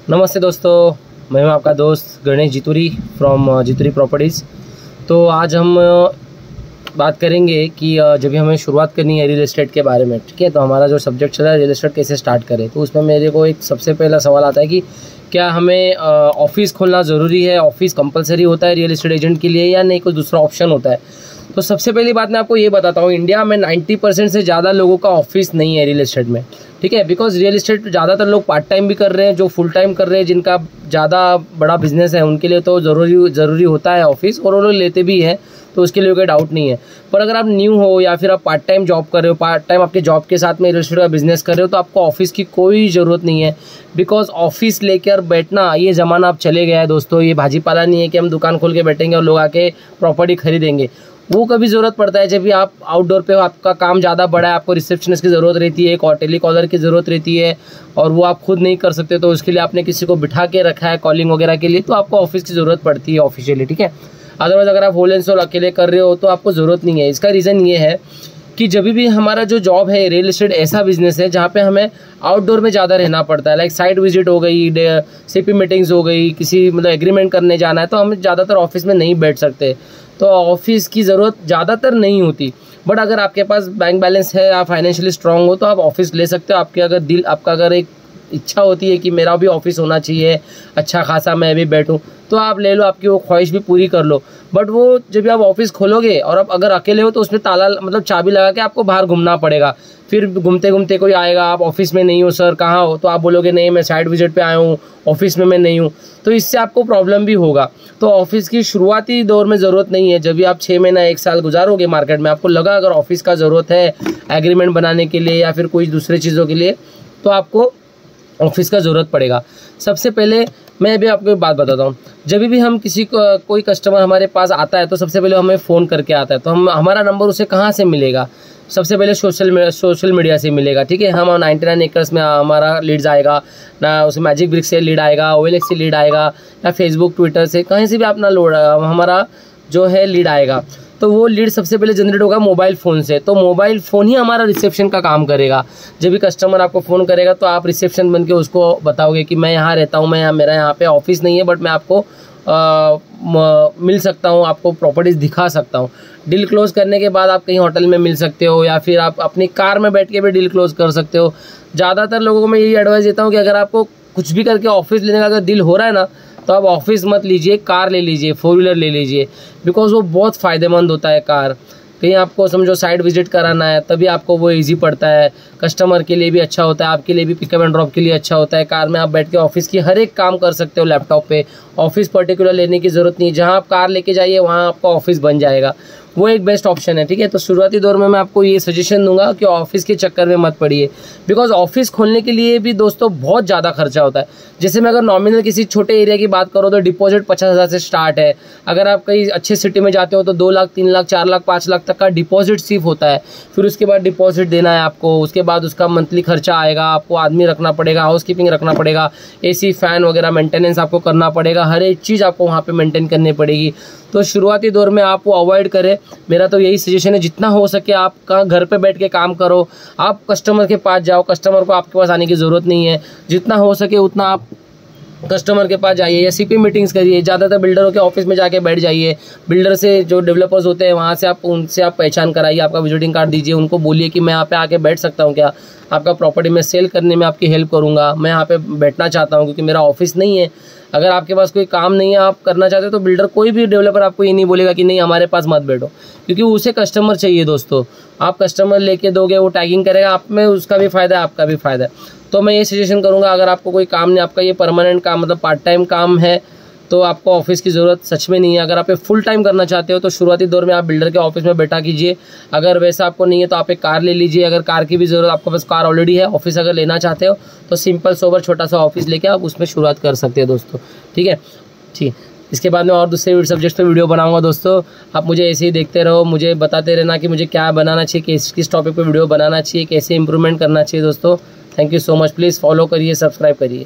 नमस्ते दोस्तों, मैं हूं आपका दोस्त गणेश जितुरी फ्रॉम जितुरी प्रॉपर्टीज़। तो आज हम बात करेंगे कि जब भी हमें शुरुआत करनी है रियल एस्टेट के बारे में, ठीक है। तो हमारा जो सब्जेक्ट चला है रियल एस्टेट कैसे स्टार्ट करें, तो उसमें मेरे को एक सबसे पहला सवाल आता है कि क्या हमें ऑफिस खोलना ज़रूरी है, ऑफिस कंपलसरी होता है रियल एस्टेट एजेंट के लिए या नहीं, कोई दूसरा ऑप्शन होता है। तो सबसे पहली बात मैं आपको ये बताता हूँ, इंडिया में 90% से ज़्यादा लोगों का ऑफिस नहीं है रियल एस्टेट में, ठीक है। बिकॉज रियल एस्टेट ज़्यादातर लोग पार्ट टाइम भी कर रहे हैं, जो फुल टाइम कर रहे हैं, जिनका ज़्यादा बड़ा बिजनेस है, उनके लिए तो ज़रूरी होता है ऑफिस, और वो लोग लेते भी हैं, तो उसके लिए कोई डाउट नहीं है। पर अगर आप न्यू हो या फिर आप पार्ट टाइम जॉब कर रहे हो, पार्ट टाइम आपके जॉब के साथ में रियल एस्टेट का बिजनेस कर रहे हो, तो आपको ऑफिस की कोई ज़रूरत नहीं है। बिकॉज ऑफिस लेकर बैठना ये ज़माना अब चले गया है दोस्तों। ये भाजीपाला नहीं है कि हम दुकान खोल के बैठेंगे और लोग आके प्रॉपर्टी खरीदेंगे। वो कभी ज़रूरत पड़ता है जब भी आप आउटडोर पे हो, आपका काम ज़्यादा बड़ा है, आपको रिसेप्शनिस्ट की ज़रूरत रहती है, एक और टेलीकॉलर की ज़रूरत रहती है, और वो आप खुद नहीं कर सकते, तो उसके लिए आपने किसी को बिठा के रखा है कॉलिंग वगैरह के लिए, तो आपको ऑफिस की ज़रूरत पड़ती है ऑफिशियली, ठीक है। अदरवाइज अगर आप होल एंड सोल अकेले कर रहे हो तो आपको ज़रूरत नहीं है। इसका रीज़न ये है कि जब भी हमारा जो जॉब है, रियल एस्टेट ऐसा बिजनेस है जहाँ पे हमें आउटडोर में ज़्यादा रहना पड़ता है। लाइक साइट विजिट हो गई, सीपी मीटिंग्स हो गई, किसी मतलब एग्रीमेंट करने जाना है, तो हम ज़्यादातर ऑफिस में नहीं बैठ सकते, तो ऑफिस की ज़रूरत ज़्यादातर नहीं होती। बट अगर आपके पास बैंक बैलेंस है, आप फाइनेंशियली स्ट्रांग हो, तो आप ऑफिस ले सकते हो। आपका अगर एक इच्छा होती है कि मेरा भी ऑफिस होना चाहिए, अच्छा खासा मैं भी बैठूं, तो आप ले लो, आपकी वो ख्वाहिश भी पूरी कर लो। बट वो जब भी आप ऑफिस खोलोगे और आप अगर अकेले हो, तो उसमें ताला मतलब चाबी लगा के आपको बाहर घूमना पड़ेगा। फिर घूमते घूमते कोई आएगा, आप ऑफिस में नहीं हो सर, कहाँ हो, तो आप बोलोगे नहीं मैं साइट विजिट पे आया हूँ, ऑफिस में मैं नहीं हूँ, तो इससे आपको प्रॉब्लम भी होगा। तो ऑफिस की शुरुआती दौर में ज़रूरत नहीं है। जब भी आप 6 महीना 1 साल गुजारोगे मार्केट में, आपको लगा अगर ऑफिस का ज़रूरत है एग्रीमेंट बनाने के लिए या फिर कोई दूसरे चीज़ों के लिए, तो आपको ऑफिस का ज़रूरत पड़ेगा। सबसे पहले मैं भी आपको एक बात बताता हूँ, जब भी हम कोई कस्टमर हमारे पास आता है, तो सबसे पहले हमें फ़ोन करके आता है, तो हमारा नंबर उसे कहाँ से मिलेगा? सबसे पहले सोशल मीडिया से मिलेगा, ठीक है। हम 99 एकर्स में हमारा लीड्स आएगा ना, उसे मैजिक ब्रिक्स से लीड आएगा, OLX से लीड आएगा, या फेसबुक ट्विटर से, कहीं से भी अपना हमारा जो है लीड आएगा। तो वो लीड सबसे पहले जनरेट होगा मोबाइल फ़ोन से। तो मोबाइल फ़ोन ही हमारा रिसेप्शन का काम करेगा। जब भी कस्टमर आपको फ़ोन करेगा, तो आप रिसेप्शन बन के उसको बताओगे कि मैं यहाँ रहता हूँ, मेरा यहाँ पे ऑफिस नहीं है, बट मैं आपको मिल सकता हूँ, आपको प्रॉपर्टीज़ दिखा सकता हूँ। डील क्लोज करने के बाद आप कहीं होटल में मिल सकते हो, या फिर आप अपनी कार में बैठ के भी डील क्लोज कर सकते हो। ज़्यादातर लोगों को मैं यही एडवाइस देता हूँ कि अगर आपको कुछ भी करके ऑफिस लेने का अगर दिल हो रहा है ना, तो आप ऑफिस मत लीजिए, कार ले लीजिए, 4 व्हीलर ले लीजिए। बिकॉज वो बहुत फ़ायदेमंद होता है कार। कहीं आपको समझो साइट विजिट कराना है, तभी आपको वो इजी पड़ता है। कस्टमर के लिए भी अच्छा होता है, आपके लिए भी पिकअप एंड ड्रॉप के लिए अच्छा होता है। कार में आप बैठ के ऑफिस की हर एक काम कर सकते हो लैपटॉप पे। ऑफिस पर्टिकुलर लेने की ज़रूरत नहीं, जहाँ आप कार लेके जाइए वहाँ आपका ऑफिस बन जाएगा। वो एक बेस्ट ऑप्शन है, ठीक है। तो शुरुआती दौर में मैं आपको ये सजेशन दूंगा कि ऑफिस के चक्कर में मत पड़िए। बिकॉज ऑफिस खोलने के लिए भी दोस्तों बहुत ज़्यादा खर्चा होता है। जैसे मैं अगर नॉमिनल किसी छोटे एरिया की बात करूँ, तो डिपॉजिट 50,000 से स्टार्ट है। अगर आप कहीं अच्छे सिटी में जाते हो, तो 2 लाख, 3 लाख, 4 लाख, 5 लाख तक का डिपॉजिट सिर्फ होता है। फिर उसके बाद डिपॉजिट देना है आपको, उसके बाद उसका मंथली खर्चा आएगा, आपको आदमी रखना पड़ेगा, हाउस कीपिंग रखना पड़ेगा, AC फैन वगैरह मेंटेनेंस आपको करना पड़ेगा, हर एक चीज़ आपको वहाँ पे मेंटेन करनी पड़ेगी। तो शुरुआती दौर में आप वो अवॉइड करें। मेरा तो यही सजेशन है, जितना हो सके आप घर पे बैठ के काम करो। आप कस्टमर के पास जाओ, कस्टमर को आपके पास आने की ज़रूरत नहीं है। जितना हो सके उतना आप कस्टमर के पास जाइए या CP मीटिंग्स करिए। ज़्यादातर बिल्डरों के ऑफिस में जाके बैठ जाइए। बिल्डर से जो डेवलपर्स होते हैं वहाँ से उनसे आप पहचान कराइए, आपका विजिटिंग कार्ड दीजिए, उनको बोलिए कि मैं यहाँ पे आके बैठ सकता हूँ क्या, आपका प्रॉपर्टी में सेल करने में आपकी हेल्प करूँगा, मैं यहाँ पे बैठना चाहता हूँ क्योंकि मेरा ऑफिस नहीं है। अगर आपके पास कोई काम नहीं है, आप करना चाहते हो, तो बिल्डर कोई भी डेवलपर आपको ये नहीं बोलेगा कि नहीं हमारे पास मत बैठो, क्योंकि उसे कस्टमर चाहिए दोस्तों। आप कस्टमर लेके दोगे, वो टैगिंग करेगा, आप में उसका भी फ़ायदा है, आपका भी फ़ायदा है। तो मैं ये सजेशन करूँगा, अगर आपको कोई काम नहीं, आपका ये परमानेंट काम मतलब पार्ट टाइम काम है, तो आपको ऑफिस की ज़रूरत सच में नहीं है। अगर आप ये फुल टाइम करना चाहते हो, तो शुरुआती दौर में आप बिल्डर के ऑफिस में बैठा कीजिए। अगर वैसा आपको नहीं है, तो आप एक कार ले लीजिए। अगर कार की भी ज़रूरत, आपके पास कार ऑलरेडी है, ऑफिस अगर लेना चाहते हो, तो सिंपल सोबर छोटा सा ऑफिस लेके आप उसमें शुरुआत कर सकते हैं दोस्तों, ठीक है। ठीक, इसके बाद में और दूसरे सब्जेक्ट पे वीडियो बनाऊंगा दोस्तों। आप मुझे ऐसे ही देखते रहो, मुझे बताते रहना कि मुझे क्या बनाना चाहिए, किस टॉपिक पे वीडियो बनाना चाहिए, कैसे इंप्रूवमेंट करना चाहिए दोस्तों। Thank you so much. Please follow करिए, सब्सक्राइब करिए।